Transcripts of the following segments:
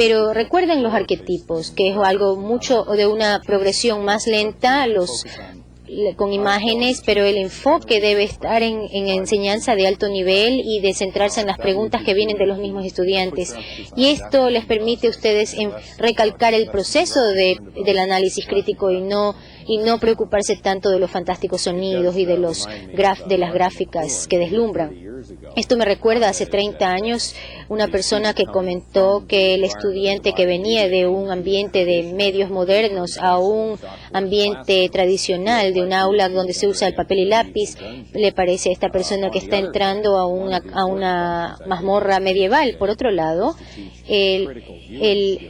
Pero recuerden los arquetipos, que es algo mucho de una progresión más lenta, con imágenes, pero el enfoque debe estar en enseñanza de alto nivel y de centrarse en las preguntas que vienen de los mismos estudiantes. Y esto les permite a ustedes recalcar el proceso del análisis crítico y no preocuparse tanto de los fantásticos sonidos y de las gráficas que deslumbran. Esto me recuerda hace 30 años una persona que comentó que el estudiante que venía de un ambiente de medios modernos a un ambiente tradicional, de un aula donde se usa el papel y lápiz, le parece a esta persona que está entrando a una mazmorra medieval. Por otro lado,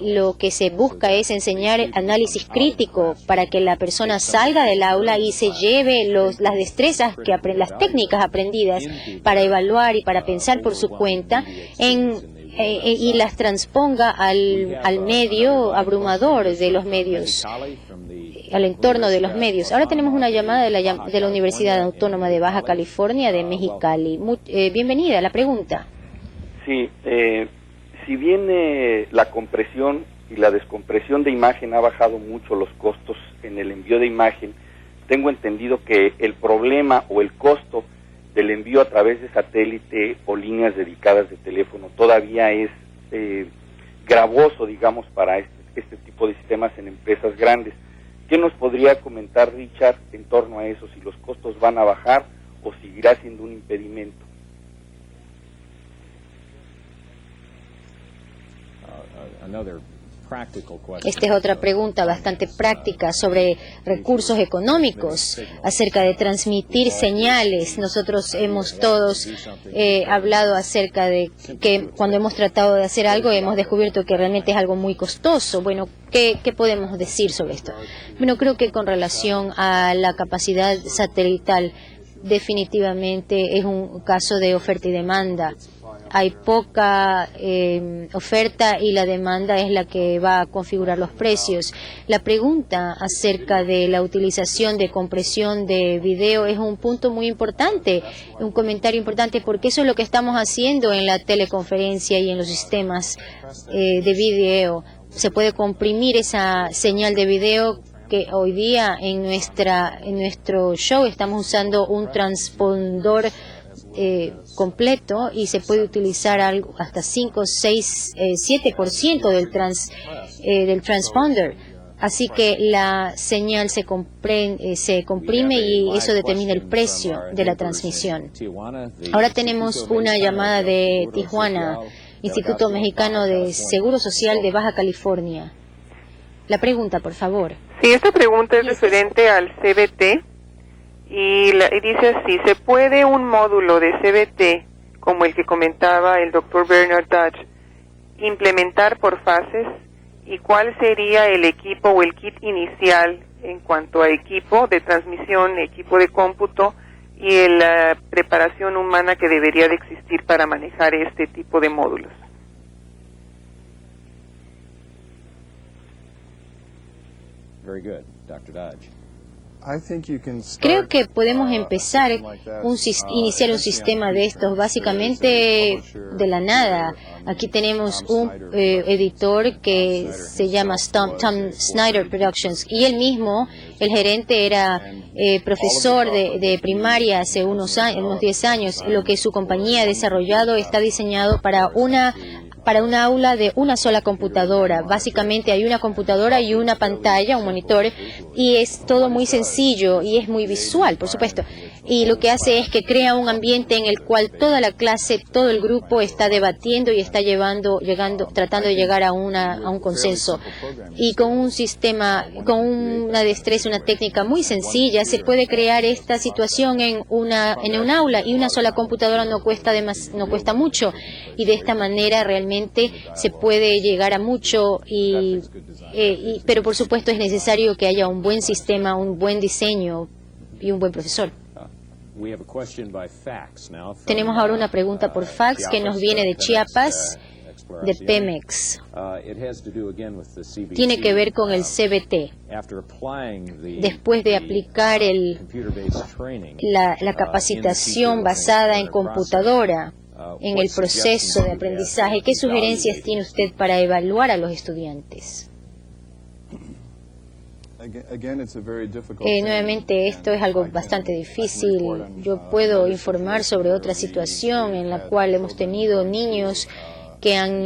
lo que se busca es enseñar análisis crítico para que la persona salga del aula y se lleve las destrezas, las técnicas aprendidas para evaluar y para pensar por su cuenta y las transponga al medio abrumador de los medios, al entorno de los medios. Ahora tenemos una llamada de la Universidad Autónoma de Baja California de Mexicali. Bienvenida, la pregunta. Sí, si bien la compresión y la descompresión de imagen ha bajado mucho los costos en el envío de imagen, tengo entendido que el problema o el costo del envío a través de satélite o líneas dedicadas de teléfono todavía es gravoso, digamos, para este tipo de sistemas en empresas grandes. ¿Qué nos podría comentar Richard en torno a eso? Si los costos van a bajar o seguirá siendo un impedimento. Esta es otra pregunta bastante práctica sobre recursos económicos acerca de transmitir señales. Nosotros hemos todos hablado acerca de que cuando hemos tratado de hacer algo hemos descubierto que realmente es algo muy costoso. Bueno, ¿qué podemos decir sobre esto? Bueno, creo que con relación a la capacidad satelital definitivamente es un caso de oferta y demanda. Hay poca oferta y la demanda es la que va a configurar los precios. La pregunta acerca de la utilización de compresión de video es un punto muy importante, un comentario importante, porque eso es lo que estamos haciendo en la teleconferencia y en los sistemas de video. Se puede comprimir esa señal de video que hoy día en nuestro show estamos usando un transpondor completo y se puede utilizar algo hasta 5, 6, 7% del transponder. Así que la señal se comprime y eso determina el precio de la transmisión. Ahora tenemos una llamada de Tijuana, Instituto Mexicano de Seguro Social de Baja California. La pregunta, por favor. Sí, esta pregunta es referente al CBT. Y dice así: ¿se puede un módulo de CBT, como el que comentaba el Dr. Bernard Dodge, implementar por fases? ¿Y cuál sería el equipo o el kit inicial en cuanto a equipo de transmisión, equipo de cómputo y la preparación humana que debería de existir para manejar este tipo de módulos? Very good, Dr. Dodge. Creo que podemos empezar iniciar un sistema de estos básicamente de la nada. Aquí tenemos un editor que se llama Tom Snyder Productions y él mismo, el gerente, era profesor de primaria hace unos 10 años. Lo que su compañía ha desarrollado está diseñado para una aula de una sola computadora. Básicamente hay una computadora y una pantalla, un monitor, y es todo muy sencillo y es muy visual, por supuesto. Y lo que hace es que crea un ambiente en el cual toda la clase, todo el grupo está debatiendo y está tratando de llegar a un consenso. Y con un sistema, con una destreza, una técnica muy sencilla, se puede crear esta situación en un aula, y una sola computadora no cuesta mucho, y de esta manera realmente se puede llegar a mucho, pero por supuesto es necesario que haya un buen sistema, un buen diseño y un buen profesor. Tenemos ahora una pregunta por fax que nos viene de Chiapas, de Pemex. Tiene que ver con el CBT. Después de aplicar la capacitación basada en computadora, en el proceso de aprendizaje. ¿Qué sugerencias tiene usted para evaluar a los estudiantes? Nuevamente, esto es algo bastante difícil. Yo puedo informar sobre otra situación en la cual hemos tenido niños que han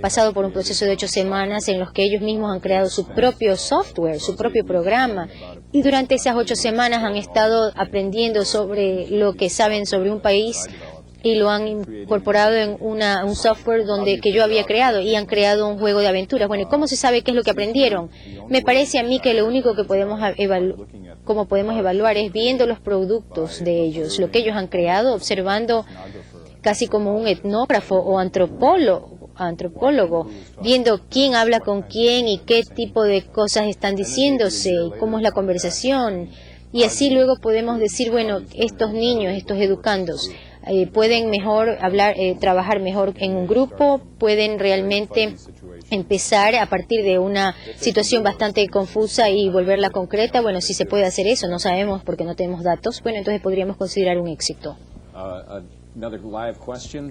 pasado por un proceso de 8 semanas en los que ellos mismos han creado su propio software, su propio programa, y durante esas 8 semanas han estado aprendiendo sobre lo que saben sobre un país y lo han incorporado en un software que yo había creado, y han creado un juego de aventuras. Bueno, ¿y cómo se sabe qué es lo que aprendieron? Me parece a mí que lo único que podemos evaluar es viendo los productos de ellos, lo que ellos han creado, observando casi como un etnógrafo o antropólogo, viendo quién habla con quién y qué tipo de cosas están diciéndose, cómo es la conversación. Y así luego podemos decir, bueno, estos niños, estos educandos, pueden trabajar mejor en un grupo, pueden realmente empezar a partir de una situación bastante confusa y volverla concreta. Bueno, si se puede hacer eso, no sabemos porque no tenemos datos. Bueno, entonces podríamos considerar un éxito.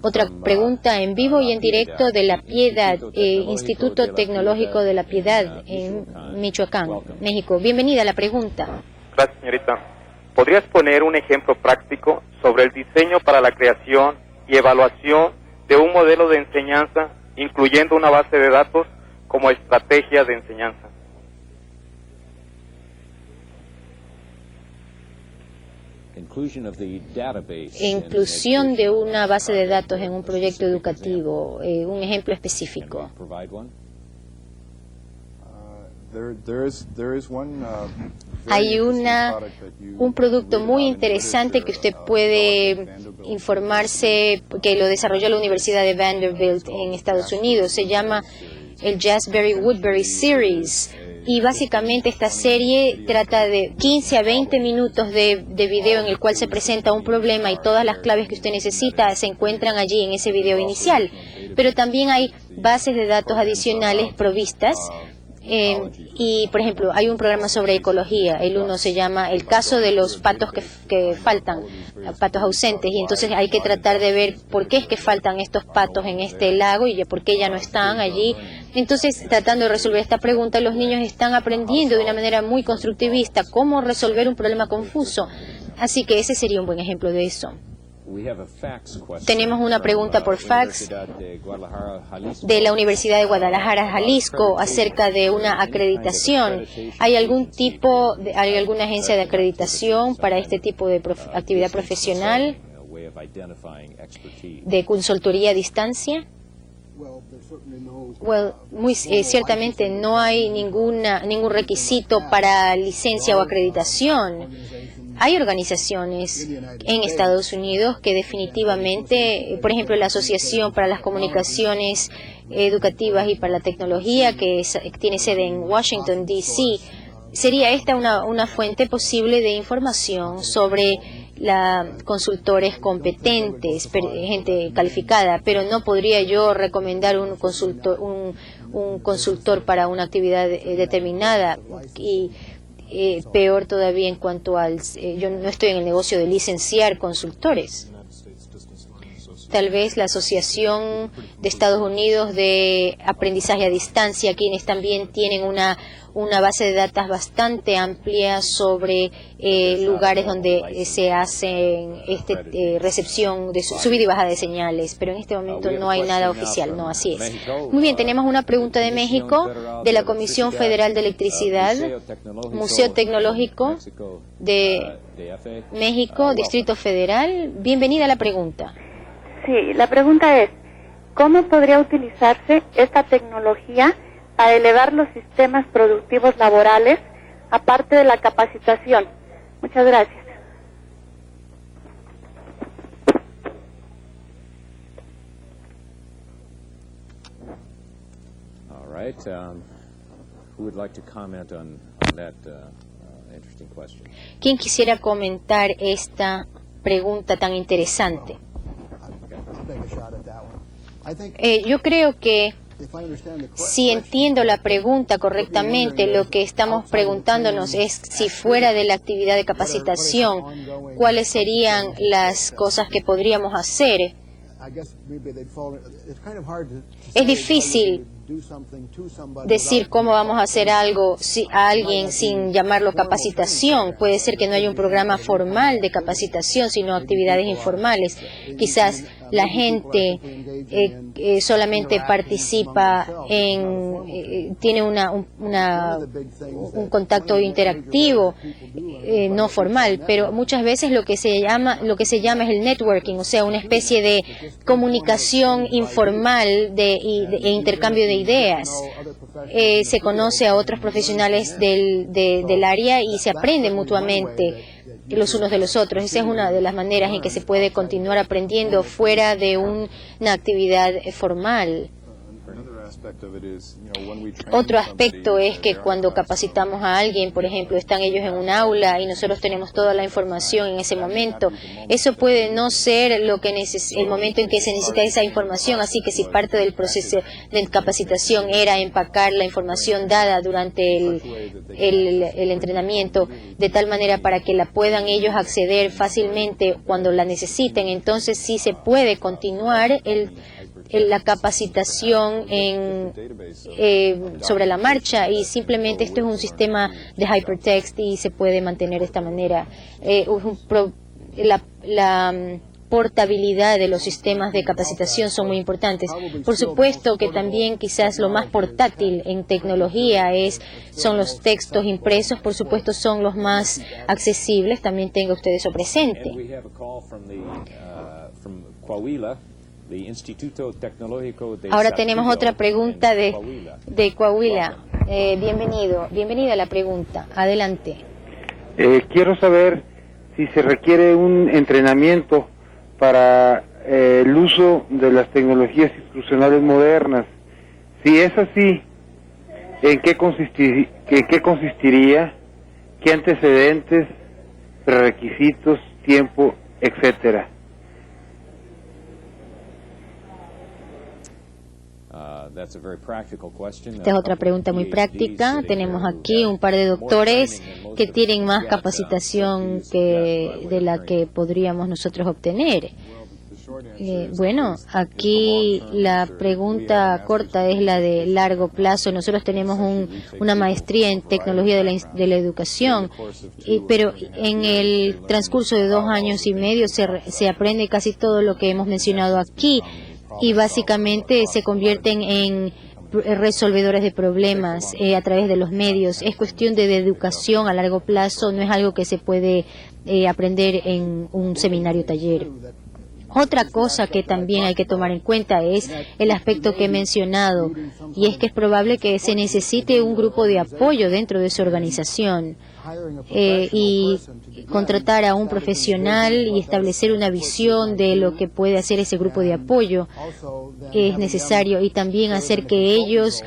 Otra pregunta en vivo y en directo de La Piedad, Instituto Tecnológico de La Piedad en Michoacán, México. Bienvenida a la pregunta. Gracias, señorita. ¿Podrías poner un ejemplo práctico sobre el diseño para la creación y evaluación de un modelo de enseñanza, incluyendo una base de datos como estrategia de enseñanza? Inclusión de una base de datos en un proyecto educativo, un ejemplo específico. Hay un producto muy interesante que usted puede informarse, que lo desarrolló la Universidad de Vanderbilt en Estados Unidos. Se llama el Jazzberry Woodbury Series. Y básicamente esta serie trata de 15 a 20 minutos de video en el cual se presenta un problema y todas las claves que usted necesita se encuentran allí en ese video inicial. Pero también hay bases de datos adicionales provistas. Y, por ejemplo, hay un programa sobre ecología. El uno se llama El caso de los patos que faltan, patos ausentes. Y entonces hay que tratar de ver por qué es que faltan estos patos en este lago y por qué ya no están allí. Entonces, tratando de resolver esta pregunta, los niños están aprendiendo de una manera muy constructivista cómo resolver un problema confuso. Así que ese sería un buen ejemplo de eso. Tenemos una pregunta por fax de la Universidad de Guadalajara, Jalisco, acerca de una acreditación. ¿Hay alguna agencia de acreditación para este tipo de actividad profesional, de consultoría a distancia? Ciertamente no hay ningún requisito para licencia o acreditación. Hay organizaciones en Estados Unidos que definitivamente, por ejemplo, la Asociación para las Comunicaciones Educativas y para la Tecnología, que tiene sede en Washington, D.C., sería esta una fuente posible de información sobre consultores competentes, gente calificada, pero no podría yo recomendar un consultor para una actividad determinada. Y peor todavía en cuanto yo no estoy en el negocio de licenciar consultores. Tal vez la Asociación de Estados Unidos de Aprendizaje a Distancia, quienes también tienen una base de datos bastante amplia sobre lugares donde se hacen recepción de subida y baja de señales, pero en este momento no hay nada oficial, no, así es. Muy bien, tenemos una pregunta de México, de la Comisión Federal de Electricidad, Museo Tecnológico de México, Distrito Federal. Bienvenida a la pregunta. Sí, la pregunta es, ¿cómo podría utilizarse esta tecnología para elevar los sistemas productivos laborales, aparte de la capacitación? Muchas gracias. All right. Who would like to comment on that interesting question? ¿Quién quisiera comentar esta pregunta tan interesante? Yo creo que Si entiendo la pregunta correctamente, lo que estamos preguntándonos es si fuera de la actividad de capacitación, ¿cuáles serían las cosas que podríamos hacer? Es difícil decir cómo vamos a hacer algo a alguien sin llamarlo capacitación. Puede ser que no haya un programa formal de capacitación, sino actividades informales. Quizás la gente solamente participa tiene un contacto interactivo, no formal, pero muchas veces lo que se llama es el networking, o sea, una especie de comunicación informal e intercambio de ideas. Se conoce a otros profesionales del área y se aprende mutuamente los unos de los otros. Esa es una de las maneras en que se puede continuar aprendiendo fuera de una actividad formal. Otro aspecto es que cuando capacitamos a alguien, por ejemplo, están ellos en un aula y nosotros tenemos toda la información en ese momento. Eso puede no ser el momento en que se necesita esa información, así que si parte del proceso de capacitación era empacar la información dada durante el entrenamiento de tal manera para que la puedan ellos acceder fácilmente cuando la necesiten, entonces sí se puede continuar la capacitación sobre la marcha, y simplemente esto es un sistema de hypertext y se puede mantener de esta manera. La portabilidad de los sistemas de capacitación son muy importantes. Por supuesto que también quizás lo más portátil en tecnología son los textos impresos, por supuesto son los más accesibles, también tenga usted eso presente. Ahora tenemos otra pregunta de Coahuila. Bienvenida la pregunta. Adelante. Quiero saber si se requiere un entrenamiento para el uso de las tecnologías instruccionales modernas. Si es así, ¿en qué consistiría? ¿Qué antecedentes, prerequisitos, tiempo, etcétera? Esta es otra pregunta muy práctica. Tenemos aquí un par de doctores que tienen más capacitación de la que podríamos nosotros obtener. Bueno, aquí la pregunta corta es la de largo plazo. Nosotros tenemos una maestría en tecnología de la educación, pero en el transcurso de 2 años y medio se aprende casi todo lo que hemos mencionado aquí, y básicamente se convierten en resolvedores de problemas a través de los medios. Es cuestión de educación a largo plazo, no es algo que se puede aprender en un seminario taller. Otra cosa que también hay que tomar en cuenta es el aspecto que he mencionado, y es que es probable que se necesite un grupo de apoyo dentro de su organización, y contratar a un profesional y establecer una visión de lo que puede hacer ese grupo de apoyo es necesario, y también hacer que ellos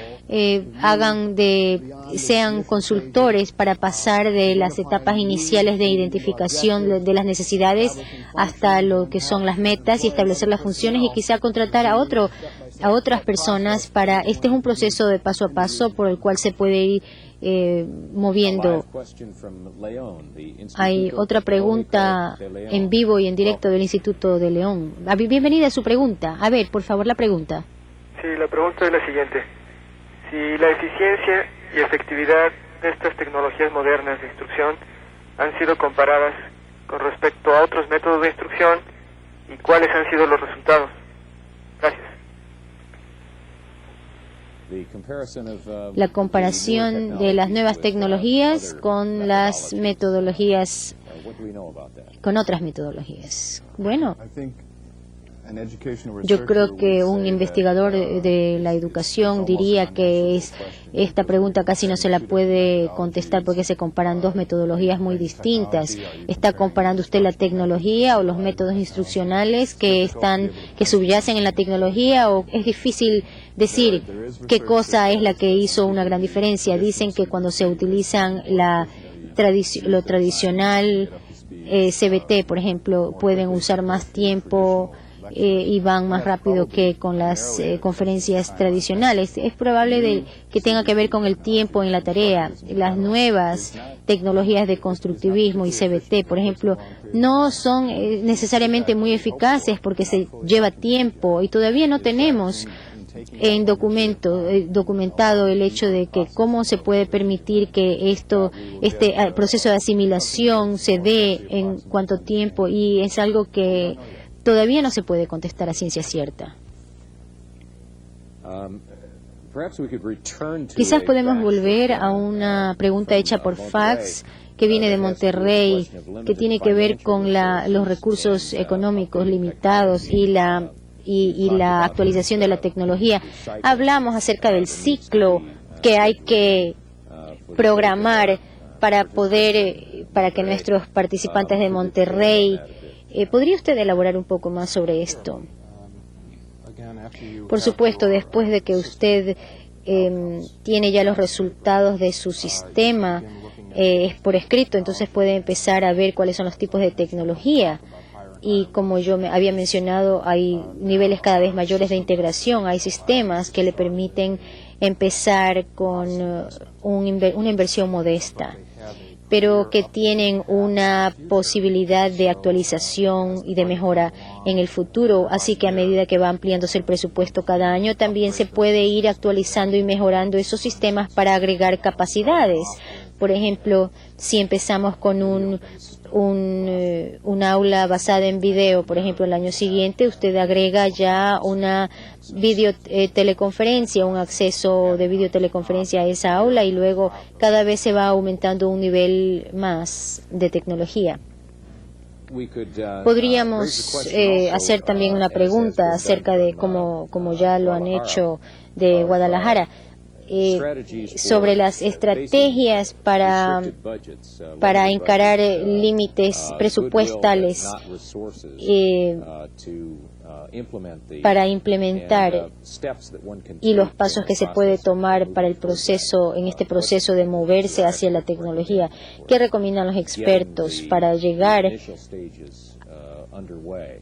sean consultores para pasar de las etapas iniciales de identificación de las necesidades hasta lo que son las metas y establecer las funciones, y quizá contratar a otras personas para. Este es un proceso de paso a paso por el cual se puede ir moviendo. Hay otra pregunta en vivo y en directo del Instituto de León. Bienvenida a su pregunta. A ver, por favor, la pregunta. Sí, la pregunta es la siguiente. Si la eficiencia y efectividad de estas tecnologías modernas de instrucción han sido comparadas con respecto a otros métodos de instrucción, y cuáles han sido los resultados. Gracias. La comparación de las nuevas tecnologías con las metodologías, con otras metodologías. Bueno, yo creo que un investigador de la educación diría que esta pregunta casi no se la puede contestar porque se comparan dos metodologías muy distintas. ¿Está comparando usted la tecnología o los métodos instruccionales que subyacen en la tecnología, o es difícil decir qué cosa es la que hizo una gran diferencia? Dicen que cuando se utilizan lo tradicional, CBT, por ejemplo, pueden usar más tiempo y van más rápido que con las conferencias tradicionales. Es probable que tenga que ver con el tiempo en la tarea. Las nuevas tecnologías de constructivismo y CBT, por ejemplo, no son necesariamente muy eficaces porque se lleva tiempo y todavía no tenemos documentado el hecho de que cómo se puede permitir que este proceso de asimilación se dé en cuánto tiempo, y es algo que todavía no se puede contestar a ciencia cierta. Quizás podemos volver a una pregunta hecha por fax que viene de Monterrey, que tiene que ver con los recursos económicos limitados y la actualización de la tecnología. Hablamos acerca del ciclo que hay que programar para que nuestros participantes de Monterrey. ¿Podría usted elaborar un poco más sobre esto? Por supuesto, después de que usted tiene ya los resultados de su sistema por escrito, entonces puede empezar a ver cuáles son los tipos de tecnología. Y como yo me había mencionado, hay niveles cada vez mayores de integración, hay sistemas que le permiten empezar con una inversión modesta, pero que tienen una posibilidad de actualización y de mejora en el futuro. Así que a medida que va ampliándose el presupuesto cada año, también se puede ir actualizando y mejorando esos sistemas para agregar capacidades. Por ejemplo, si empezamos con un aula basada en video, por ejemplo, el año siguiente usted agrega ya una videoteleconferencia, un acceso de videoteleconferencia a esa aula, y luego cada vez se va aumentando un nivel más de tecnología. Podríamos hacer también una pregunta acerca de, como ya lo han hecho de Guadalajara, sobre las estrategias para encarar límites presupuestales para implementar y los pasos que se puede tomar para en este proceso de moverse hacia la tecnología. ¿Qué recomiendan los expertos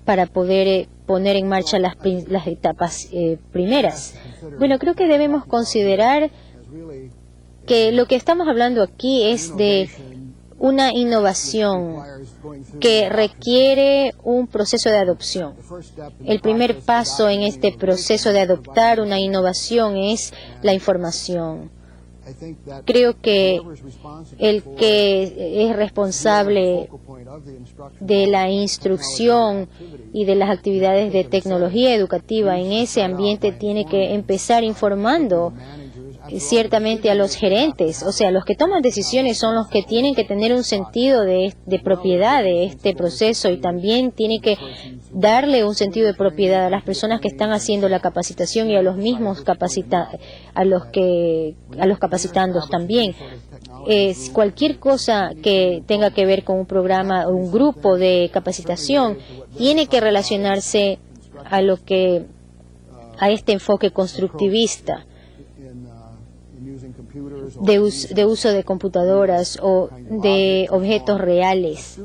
para poder poner en marcha las etapas primeras? Bueno, creo que debemos considerar que lo que estamos hablando aquí es de una innovación que requiere un proceso de adopción. El primer paso en este proceso de adoptar una innovación es la información. Creo que el que es responsable de la instrucción y de las actividades de tecnología educativa en ese ambiente tiene que empezar informando ciertamente a los gerentes. O sea, los que toman decisiones son los que tienen que tener un sentido de propiedad de este proceso, y también tiene que darle un sentido de propiedad a las personas que están haciendo la capacitación y a los mismos a los capacitandos también. Cualquier cosa que tenga que ver con un programa o un grupo de capacitación tiene que relacionarse a este enfoque constructivista de uso de computadoras o de objetos reales.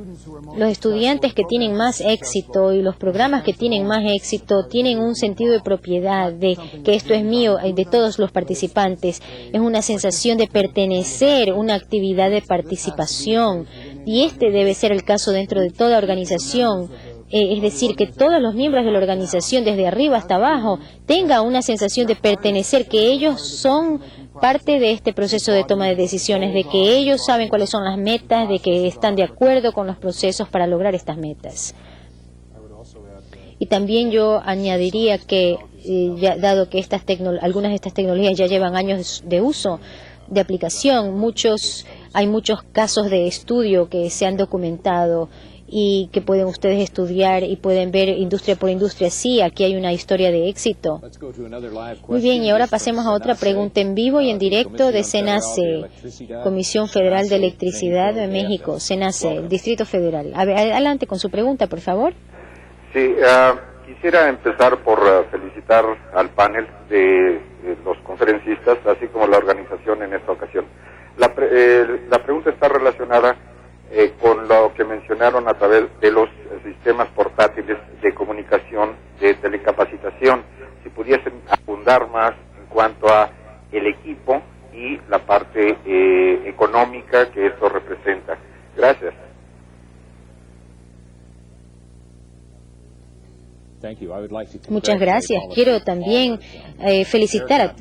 Los estudiantes que tienen más éxito y los programas que tienen más éxito tienen un sentido de propiedad, de que esto es mío, de todos los participantes. Es una sensación de pertenecer, una actividad de participación, y este debe ser el caso dentro de toda organización. Es decir, que todos los miembros de la organización, desde arriba hasta abajo, tengan una sensación de pertenecer, que ellos son parte de este proceso de toma de decisiones, de que ellos saben cuáles son las metas, de que están de acuerdo con los procesos para lograr estas metas. Y también yo añadiría que, dado que algunas de estas tecnologías ya llevan años de uso, de aplicación, hay muchos casos de estudio que se han documentado y que pueden ustedes estudiar y pueden ver industria por industria. Sí, aquí hay una historia de éxito. Muy bien, y ahora pasemos a otra pregunta en vivo y en directo de CENACE, Comisión Federal de Electricidad de México, CENACE, el Distrito Federal. Adelante con su pregunta, por favor. Sí, quisiera empezar por felicitar al panel de los conferencistas, así como la organización en esta ocasión. La pregunta está relacionada con lo que mencionaron a través de los sistemas portátiles de comunicación de telecapacitación, si pudiesen abundar más en cuanto a el equipo y la parte económica que esto representa. Gracias. Muchas gracias. Quiero también felicitar a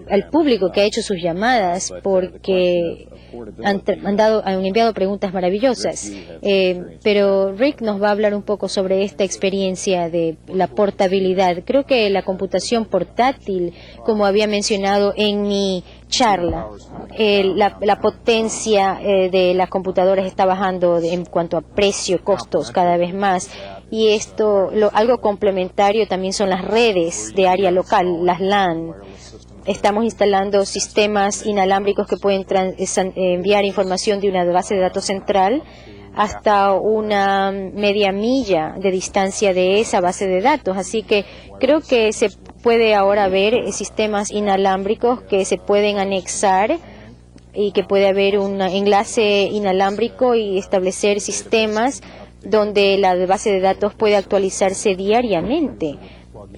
al público que ha hecho sus llamadas, porque han enviado preguntas maravillosas. Pero Rick nos va a hablar un poco sobre esta experiencia de la portabilidad. Creo que la computación portátil, como había mencionado en mi charla, la potencia de las computadoras está bajando en cuanto a precio, costos cada vez más. Y esto, algo complementario también son las redes de área local, las LAN. Estamos instalando sistemas inalámbricos que pueden enviar información de una base de datos central hasta una media milla de distancia de esa base de datos. Así que creo que se puede ahora ver sistemas inalámbricos que se pueden anexar y que puede haber un enlace inalámbrico y establecer sistemas donde la base de datos puede actualizarse diariamente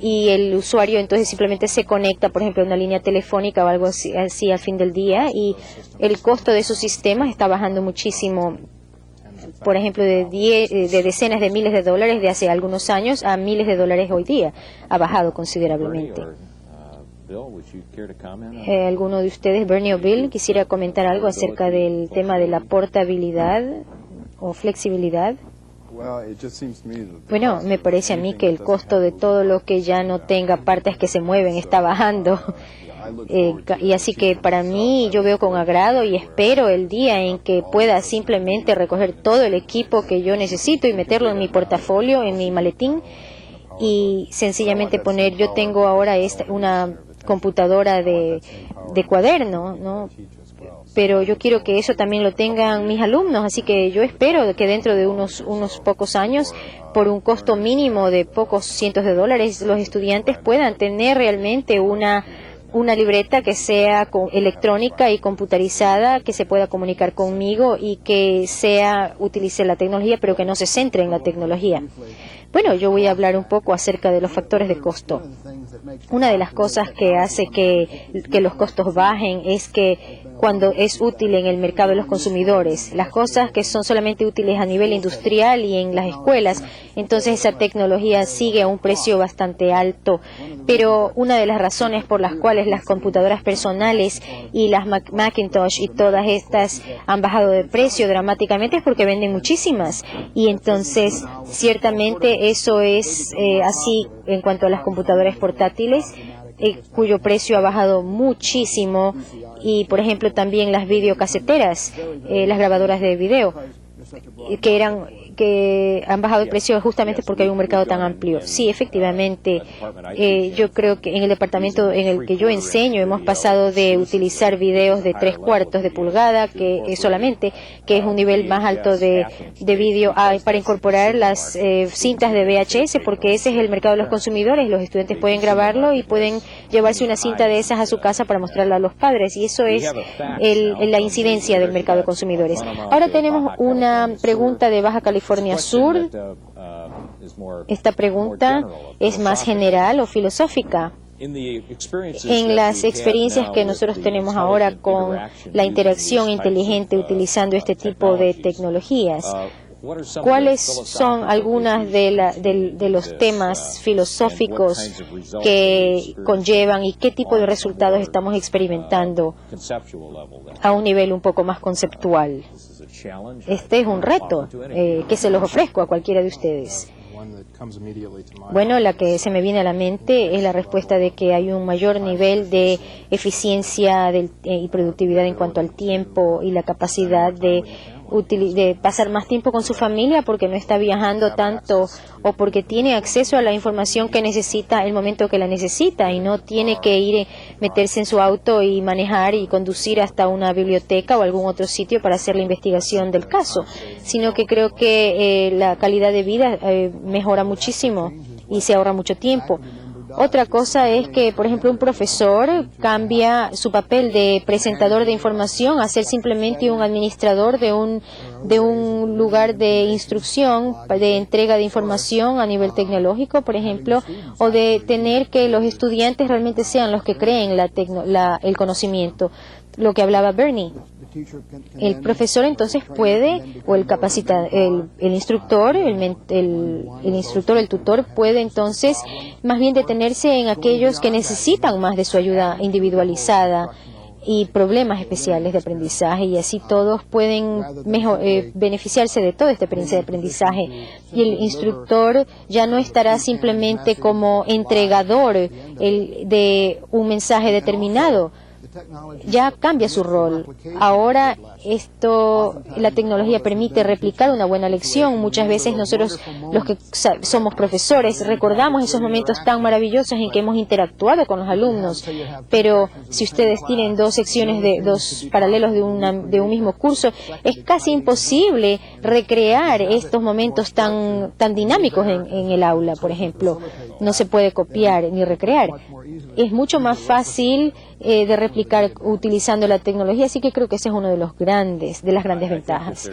y el usuario entonces simplemente se conecta, por ejemplo, a una línea telefónica o algo así al fin del día, y el costo de esos sistemas está bajando muchísimo. Por ejemplo, de decenas de miles de dólares de hace algunos años a miles de dólares hoy día. Ha bajado considerablemente. ¿Alguno de ustedes, Bernie o Bill, quisiera comentar algo acerca del tema de la portabilidad o flexibilidad? Bueno, me parece a mí que el costo de todo lo que ya no tenga partes que se mueven está bajando. Y así que para mí yo veo con agrado y espero el día en que pueda simplemente recoger todo el equipo que yo necesito y meterlo en mi portafolio, en mi maletín, y sencillamente poner, yo tengo ahora una computadora de cuaderno, ¿no? Pero yo quiero que eso también lo tengan mis alumnos, así que yo espero que dentro de unos pocos años, por un costo mínimo de pocos cientos de dólares, los estudiantes puedan tener realmente una libreta que sea electrónica y computarizada, que se pueda comunicar conmigo y que utilice la tecnología, pero que no se centre en la tecnología. Bueno, yo voy a hablar un poco acerca de los factores de costo. Una de las cosas que hace que los costos bajen es que cuando es útil en el mercado de los consumidores, las cosas que son solamente útiles a nivel industrial y en las escuelas, entonces esa tecnología sigue a un precio bastante alto. Pero una de las razones por las cuales las computadoras personales y las Macintosh y todas estas han bajado de precio dramáticamente es porque venden muchísimas. Y entonces, ciertamente eso es así en cuanto a las computadoras portátiles, cuyo precio ha bajado muchísimo, y por ejemplo también las videocaseteras, las grabadoras de video, que han bajado el precio justamente porque hay un mercado tan amplio. Sí, efectivamente, yo creo que en el departamento en el que yo enseño hemos pasado de utilizar videos de 3/4 de pulgada, que es un nivel más alto de vídeo, para incorporar las cintas de VHS, porque ese es el mercado de los consumidores. Los estudiantes pueden grabarlo y pueden llevarse una cinta de esas a su casa para mostrarla a los padres, y eso es la incidencia del mercado de consumidores. Ahora tenemos una pregunta de Baja California Sur. Esta pregunta es más general o filosófica. En las experiencias que nosotros tenemos ahora con la interacción inteligente utilizando este tipo de tecnologías, ¿cuáles son algunas de los temas filosóficos que conllevan y qué tipo de resultados estamos experimentando a un nivel un poco más conceptual? Este es un reto que se los ofrezco a cualquiera de ustedes. Bueno, la que se me viene a la mente es la respuesta de que hay un mayor nivel de eficiencia y productividad en cuanto al tiempo y la capacidad de pasar más tiempo con su familia porque no está viajando tanto o porque tiene acceso a la información que necesita el momento que la necesita y no tiene que meterse en su auto y manejar y conducir hasta una biblioteca o algún otro sitio para hacer la investigación del caso, sino que creo que la calidad de vida mejora muchísimo y se ahorra mucho tiempo. Otra cosa es que, por ejemplo, un profesor cambia su papel de presentador de información a ser simplemente un administrador de de un lugar de instrucción, de entrega de información a nivel tecnológico, por ejemplo, o de tener que los estudiantes realmente sean los que creen el conocimiento, lo que hablaba Bernie. El profesor entonces puede, o el instructor, el tutor puede entonces más bien detenerse en aquellos que necesitan más de su ayuda individualizada y problemas especiales de aprendizaje, y así todos pueden beneficiarse de toda esta experiencia de aprendizaje. Y el instructor ya no estará simplemente como entregador de un mensaje determinado, ya cambia su rol. Ahora la tecnología permite replicar una buena lección. Muchas veces nosotros, los que somos profesores, recordamos esos momentos tan maravillosos en que hemos interactuado con los alumnos, pero si ustedes tienen dos secciones dos paralelos de un mismo curso, es casi imposible recrear estos momentos tan dinámicos en el aula, por ejemplo. No se puede copiar ni recrear. Es mucho más fácil de replicar utilizando la tecnología, así que creo que ese es uno de las grandes ventajas.